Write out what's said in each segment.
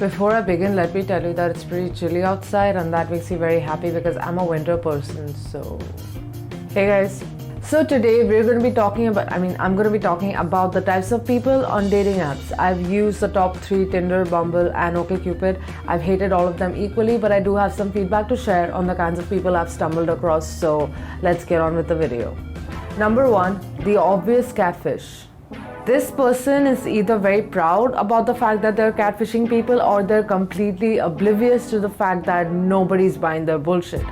Before I begin, let me tell you that it's pretty chilly outside and that makes me very happy because I'm a winter person. So, hey guys. So today I'm going to be talking about the types of people on dating apps. I've used the top 3: Tinder, Bumble and OkCupid. I've hated all of them equally, but I do have some feedback to share on the kinds of people I've stumbled across. So let's get on with the video. Number 1, the obvious catfish. This person is either very proud about the fact that they're catfishing people or they're completely oblivious to the fact that nobody's buying their bullshit.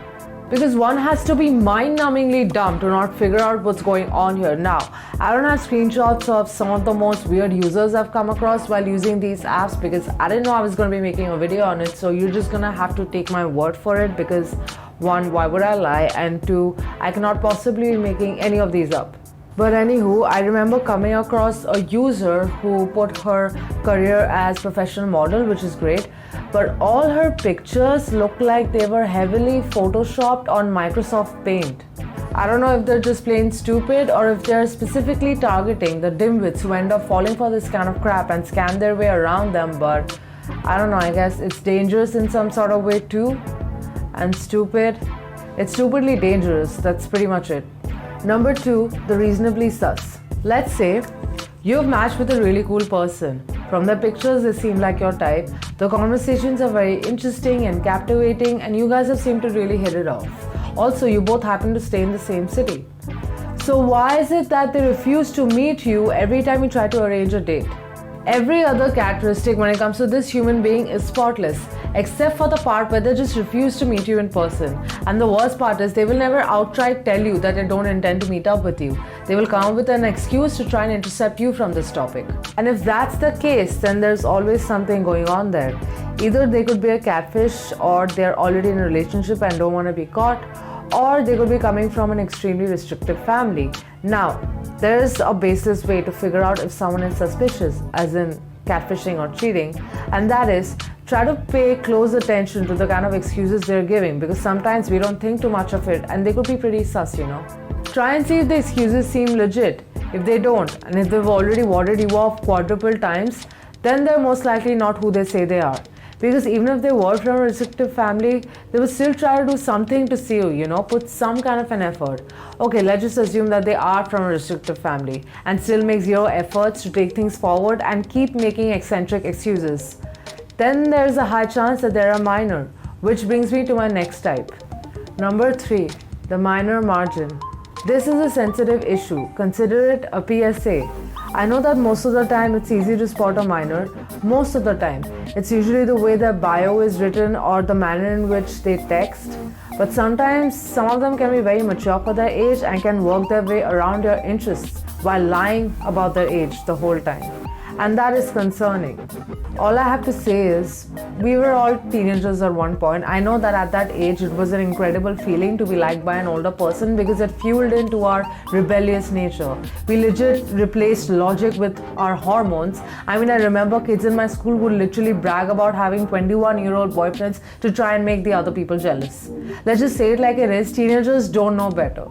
Because one has to be mind-numbingly dumb to not figure out what's going on here. Now, I don't have screenshots of some of the most weird users I've come across while using these apps because I didn't know I was going to be making a video on it. So you're just going to have to take my word for it because 1, why would I lie? And 2, I cannot possibly be making any of these up. But anywho, I remember coming across a user who put her career as professional model, which is great, but all her pictures look like they were heavily photoshopped on Microsoft Paint. I don't know if they're just plain stupid or if they're specifically targeting the dimwits who end up falling for this kind of crap and scam their way around them, but I don't know, I guess it's dangerous in some sort of way too. And stupid, it's stupidly dangerous, that's pretty much it. Number 2, the reasonably sus. Let's say you've matched with a really cool person. From the pictures, they seem like your type. The conversations are very interesting and captivating, and you guys have seemed to really hit it off. Also, you both happen to stay in the same city. So why is it that they refuse to meet you every time you try to arrange a date? Every other characteristic when it comes to this human being is spotless, except for the part where they just refuse to meet you in person. And the worst part is they will never outright tell you that they don't intend to meet up with you. They will come up with an excuse to try and intercept you from this topic. And if that's the case, then there's always something going on there. Either they could be a catfish, or they're already in a relationship and don't want to be caught, or they could be coming from an extremely restrictive family. Now, there is a baseless way to figure out if someone is suspicious, as in catfishing or cheating, and that is try to pay close attention to the kind of excuses they're giving, because sometimes we don't think too much of it and they could be pretty sus, you know. Try and see if the excuses seem legit. If they don't, and if they've already warded you off quadruple times, then they're most likely not who they say they are. Because even if they were from a restrictive family, they would still try to do something to see you, put some kind of an effort. Okay, let's just assume that they are from a restrictive family and still make zero efforts to take things forward and keep making eccentric excuses. Then there's a high chance that they're a minor, which brings me to my next type. Number 3, the minor margin. This is a sensitive issue. Consider it a PSA. I know that most of the time it's easy to spot a minor. Most of the time, it's usually the way their bio is written or the manner in which they text. But sometimes some of them can be very mature for their age and can work their way around your interests while lying about their age the whole time. And that is concerning. All I have to say is, we were all teenagers at one point. I know that at that age it was an incredible feeling to be liked by an older person because it fueled into our rebellious nature. We legit replaced logic with our hormones. I remember kids in my school would literally brag about having 21-year-old boyfriends to try and make the other people jealous. Let's just say it like it is, teenagers don't know better.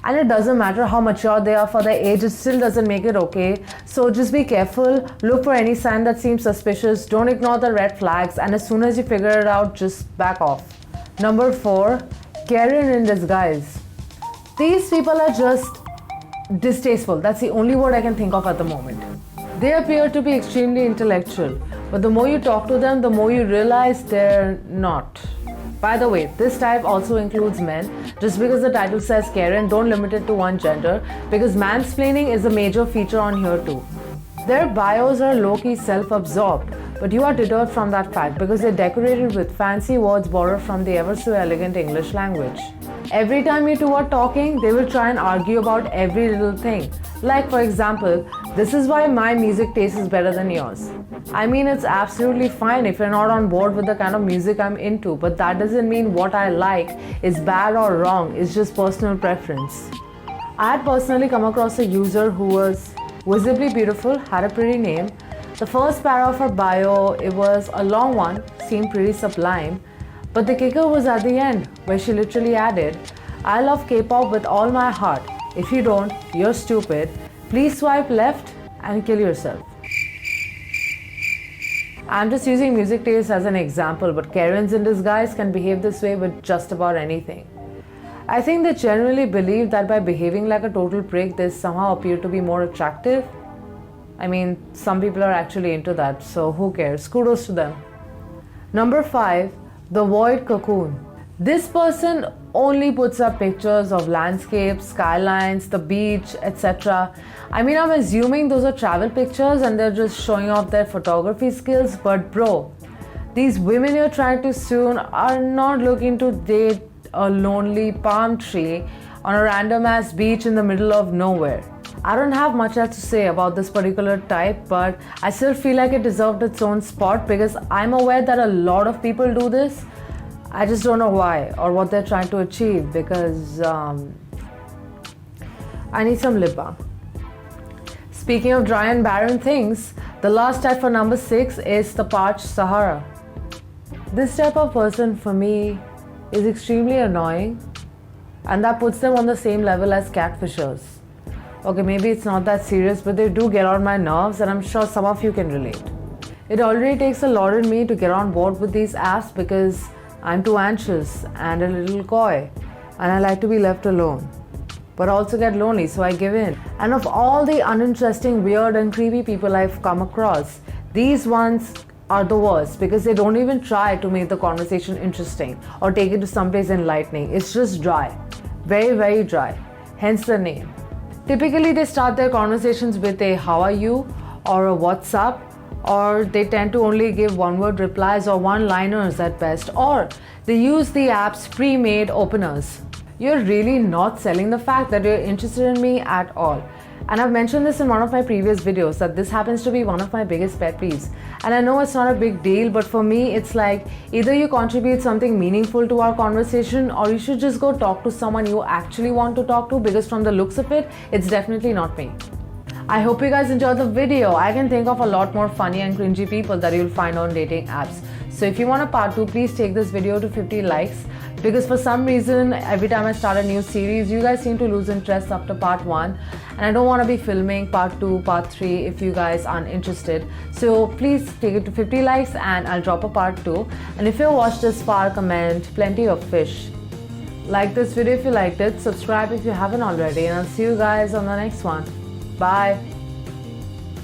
And it doesn't matter how mature they are for their age, it still doesn't make it okay. So just be careful, look for any sign that seems suspicious, don't ignore the red flags, and as soon as you figure it out, just back off. Number 4, Karen in disguise. These people are just distasteful. That's the only word I can think of at the moment. They appear to be extremely intellectual, but the more you talk to them, the more you realize they're not. By the way, this type also includes men. Just because the title says Karen, don't limit it to one gender, because mansplaining is a major feature on here too. Their bios are low-key self-absorbed, but you are deterred from that fact because they're decorated with fancy words borrowed from the ever so elegant English language. Every time you two are talking, they will try and argue about every little thing. Like, for example, this is why my music taste is better than yours. It's absolutely fine if you're not on board with the kind of music I'm into, but that doesn't mean what I like is bad or wrong, it's just personal preference. I had personally come across a user who was visibly beautiful, had a pretty name. The first para of her bio, it was a long one, seemed pretty sublime, but the kicker was at the end, where she literally added, "I love K-pop with all my heart. If you don't, you're stupid. Please swipe left and kill yourself." I'm just using music taste as an example, but Karens in disguise can behave this way with just about anything. I think they generally believe that by behaving like a total prick, they somehow appear to be more attractive. I mean, some people are actually into that, so who cares? Kudos to them. Number 5, the void cocoon. This person only puts up pictures of landscapes, skylines, the beach, etc. I mean, I'm assuming those are travel pictures and they're just showing off their photography skills, but bro, these women you're trying to soon are not looking to date a lonely palm tree on a random ass beach in the middle of nowhere. I don't have much else to say about this particular type, but I still feel like it deserved its own spot because I'm aware that a lot of people do this. I just don't know why or what they're trying to achieve because I need some lip balm. Speaking of dry and barren things, the last type for number 6 is the parched Sahara. This type of person for me is extremely annoying, and that puts them on the same level as catfishers. Okay, maybe it's not that serious, but they do get on my nerves, and I'm sure some of you can relate. It already takes a lot in me to get on board with these apps because I'm too anxious and a little coy, and I like to be left alone, but also get lonely, so I give in. And of all the uninteresting, weird and creepy people I've come across, these ones are the worst because they don't even try to make the conversation interesting or take it to someplace enlightening. It's just dry. Very, very dry. Hence the name. Typically, they start their conversations with a "how are you" or a "what's up," or they tend to only give one-word replies or one-liners at best, or they use the app's pre-made openers. You're really not selling the fact that you're interested in me at all. And I've mentioned this in one of my previous videos that this happens to be one of my biggest pet peeves. And I know it's not a big deal, but for me, it's like either you contribute something meaningful to our conversation or you should just go talk to someone you actually want to talk to, because from the looks of it, it's definitely not me. I hope you guys enjoyed the video. I can think of a lot more funny and cringy people that you'll find on dating apps. So if you want a part 2, please take this video to 50 likes. Because for some reason, every time I start a new series, you guys seem to lose interest after part 1. And I don't want to be filming part 2, part 3 if you guys aren't interested. So please take it to 50 likes and I'll drop a part 2. And if you watched this far, comment plenty of fish. Like this video if you liked it, subscribe if you haven't already, and I'll see you guys on the next one. Bye.